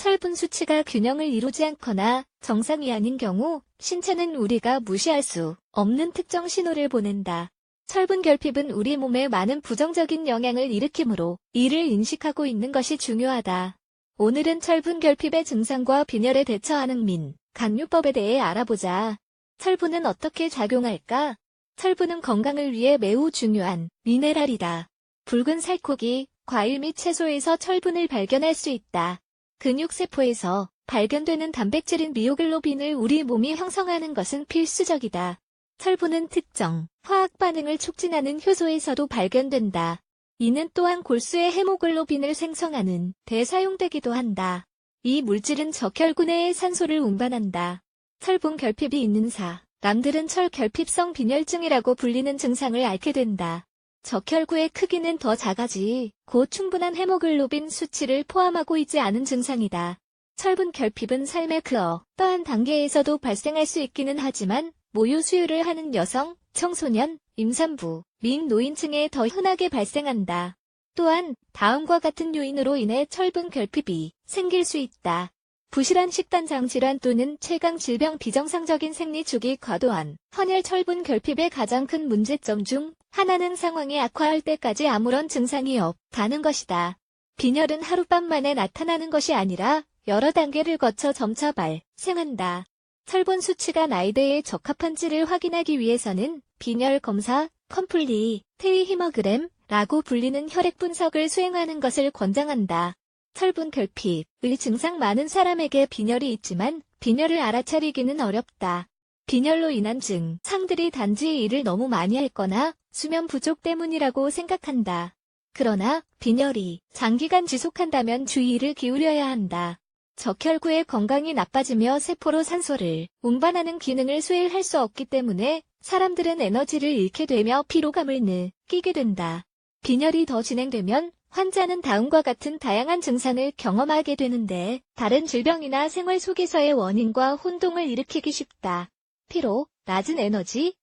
철분 수치가 균형을 이루지 않거나 정상이 아닌 경우 신체는 우리가 무시할 수 없는 특정 신호를 보낸다. 철분 결핍은 우리 몸에 많은 부정적인 영향을 일으키므로 이를 인식하고 있는 것이 중요하다. 오늘은 철분 결핍의 증상과 빈혈에 대처하는 민간요법에 대해 알아보자. 철분은 어떻게 작용할까? 철분은 건강을 위해 매우 중요한 미네랄이다. 붉은 살코기, 과일 및 채소에서 철분을 발견할 수 있다. 근육세포에서 발견되는 단백질인 미오글로빈을 우리 몸이 형성하는 것은 필수적이다. 철분은 특정 화학 반응을 촉진하는 효소에서도 발견된다. 이는 또한 골수의 헤모글로빈을 생성하는 데 사용되기도 한다. 이 물질은 적혈구 내에 산소를 운반한다. 철분 결핍이 있는 사람들은 철결핍성 빈혈증이라고 불리는 증상을 앓게 된다. 적혈구의 크기는 더 작아지 곧 충분한 헤모글로빈 수치를 포함하고 있지 않은 증상이다. 철분 결핍은 삶의 그 어떠한 단계에서도 발생할 수 있기는 하지만 모유 수유를 하는 여성, 청소년, 임산부, 및 노인층에 더 흔하게 발생한다. 또한 다음과 같은 요인으로 인해 철분 결핍이 생길 수 있다. 부실한 식단장 질환 또는 췌강 질병 비정상적인 생리 주기 과도한 헌혈 철분 결핍의 가장 큰 문제점 중 하나는 상황이 악화할 때까지 아무런 증상이 없다는 것이다. 빈혈은 하룻밤 만에 나타나는 것이 아니라 여러 단계를 거쳐 점차 발생한다. 철분 수치가 나이대에 적합한지를 확인하기 위해서는 빈혈 검사, 컴플리트 히모그램라고 불리는 혈액 분석을 수행하는 것을 권장한다. 철분 결핍의 증상 많은 사람에게 빈혈이 있지만 빈혈을 알아차리기는 어렵다. 빈혈로 인한 증상들이 단지 일을 너무 많이 했거나 수면 부족 때문이라고 생각한다. 그러나 빈혈이 장기간 지속한다면 주의를 기울여야 한다. 적혈구의 건강이 나빠지며 세포로 산소를 운반하는 기능을 수행할 수 없기 때문에 사람들은 에너지를 잃게 되며 피로감을 느끼게 된다. 빈혈이 더 진행되면 환자는 다음과 같은 다양한 증상을 경험하게 되는데 다른 질병이나 생활 속에서의 원인과 혼동을 일으키기 쉽다. 피로, 낮은 에너지,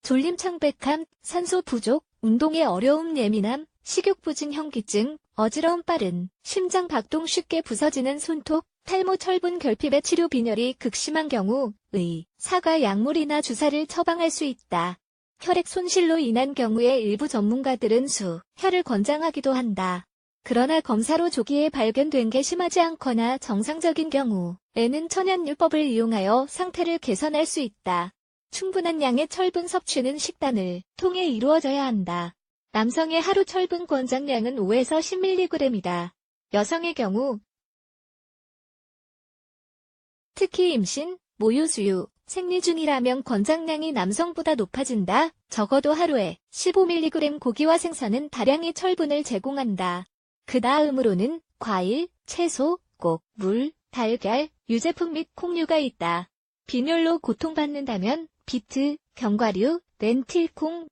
졸림 창백함, 산소 부족, 운동에 어려움 예민함, 식욕부진 현기증, 어지러움 빠른, 심장 박동 쉽게 부서지는 손톱, 탈모 철분 결핍의 치료 빈혈이 극심한 경우 의사가 약물이나 주사를 처방할 수 있다. 혈액 손실로 인한 경우에 일부 전문가들은 수혈을 권장하기도 한다. 그러나 검사로 조기에 발견된 게 심하지 않거나 정상적인 경우에는 천연요법을 이용하여 상태를 개선할 수 있다. 충분한 양의 철분 섭취는 식단을 통해 이루어져야 한다. 남성의 하루 철분 권장량은 5에서 10mg이다. 여성의 경우 특히 임신, 모유 수유, 생리 중이라면 권장량이 남성보다 높아진다. 적어도 하루에 15mg 고기와 생선은 다량의 철분을 제공한다. 그 다음으로는 과일, 채소, 꼭, 물, 달걀, 유제품 및 콩류가 있다. 빈혈로 고통받는다면 비트, 견과류, 렌틸콩,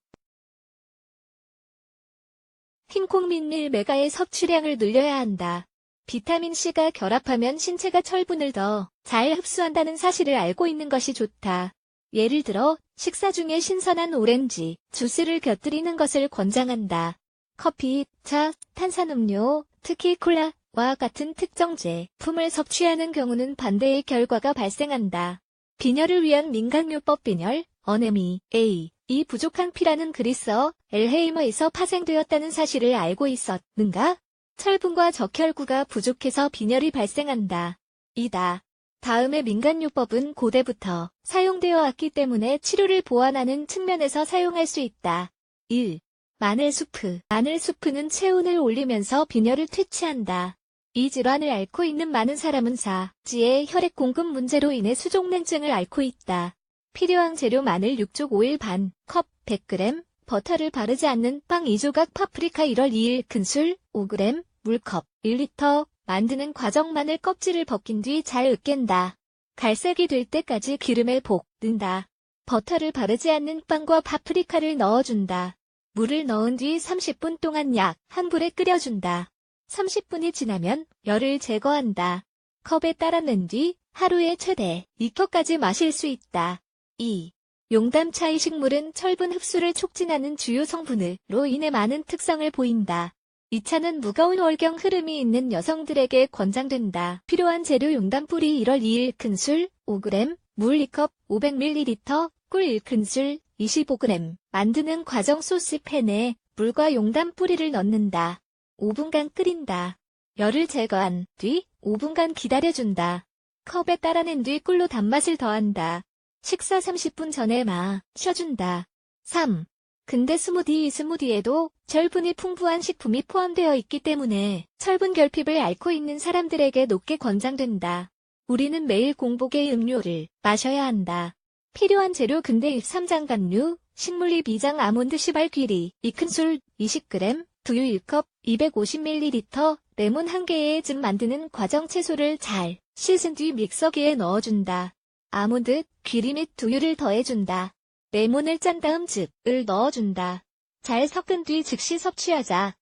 흰콩 및 밀메가의 섭취량을 늘려야 한다. 비타민C가 결합하면 신체가 철분을 더 잘 흡수한다는 사실을 알고 있는 것이 좋다. 예를 들어 식사 중에 신선한 오렌지 주스를 곁들이는 것을 권장한다. 커피, 차, 탄산음료, 특히 콜라와 같은 특정 제품을 섭취하는 경우는 반대의 결과가 발생한다. 빈혈을 위한 민간요법 빈혈, 어네미, A, 이 부족한 피라는 그리스어, 엘헤이머에서 파생되었다는 사실을 알고 있었는가? 철분과 적혈구가 부족해서 빈혈이 발생한다. 이다. 다음의 민간요법은 고대부터 사용되어 왔기 때문에 치료를 보완하는 측면에서 사용할 수 있다. 1. 마늘수프. 마늘수프는 체온을 올리면서 빈혈을 퇴치한다. 이 질환을 앓고 있는 많은 사람은 사지의 혈액 공급 문제로 인해 수족냉증을 앓고 있다. 필요한 재료 마늘 6쪽 오일 반 컵 100g, 버터를 바르지 않는 빵 2조각 파프리카 1월 2일 큰술 5g, 물컵 1리터, 만드는 과정 마늘 껍질을 벗긴 뒤 잘 으깬다. 갈색이 될 때까지 기름에 볶는다. 버터를 바르지 않는 빵과 파프리카를 넣어준다. 물을 넣은 뒤 30분 동안 약 한 불에 끓여준다. 30분이 지나면 열을 제거한다. 컵에 따라 낸 뒤 하루에 최대 2컵까지 마실 수 있다. 2. 용담차이 식물은 철분 흡수를 촉진하는 주요 성분으로 인해 많은 특성을 보인다. 이 차는 무거운 월경 흐름이 있는 여성들에게 권장된다. 필요한 재료 용담뿌리 1월 2일 큰술 5g, 물 2컵 500ml, 꿀 1큰술 25g. 만드는 과정 소스팬에 물과 용담뿌리를 넣는다. 5분간 끓인다. 열을 제거한 뒤 5분간 기다려준다. 컵에 따라낸 뒤 꿀로 단맛을 더한다. 식사 30분 전에 마셔준다. 3. 근데 스무디에도 철분이 풍부한 식품이 포함되어 있기 때문에 철분 결핍을 앓고 있는 사람들에게 높게 권장된다. 우리는 매일 공복에 음료를 마셔야 한다. 필요한 재료 근대 잎 3장간류, 식물잎 2장 아몬드 시발 귀리, 2큰술 20g, 두유 1컵 250ml, 레몬 1개의 즙 만드는 과정 채소를 잘 씻은 뒤 믹서기에 넣어준다. 아몬드, 귀리 및 두유를 더해준다. 레몬을 짠 다음 즙을 넣어준다. 잘 섞은 뒤 즉시 섭취하자.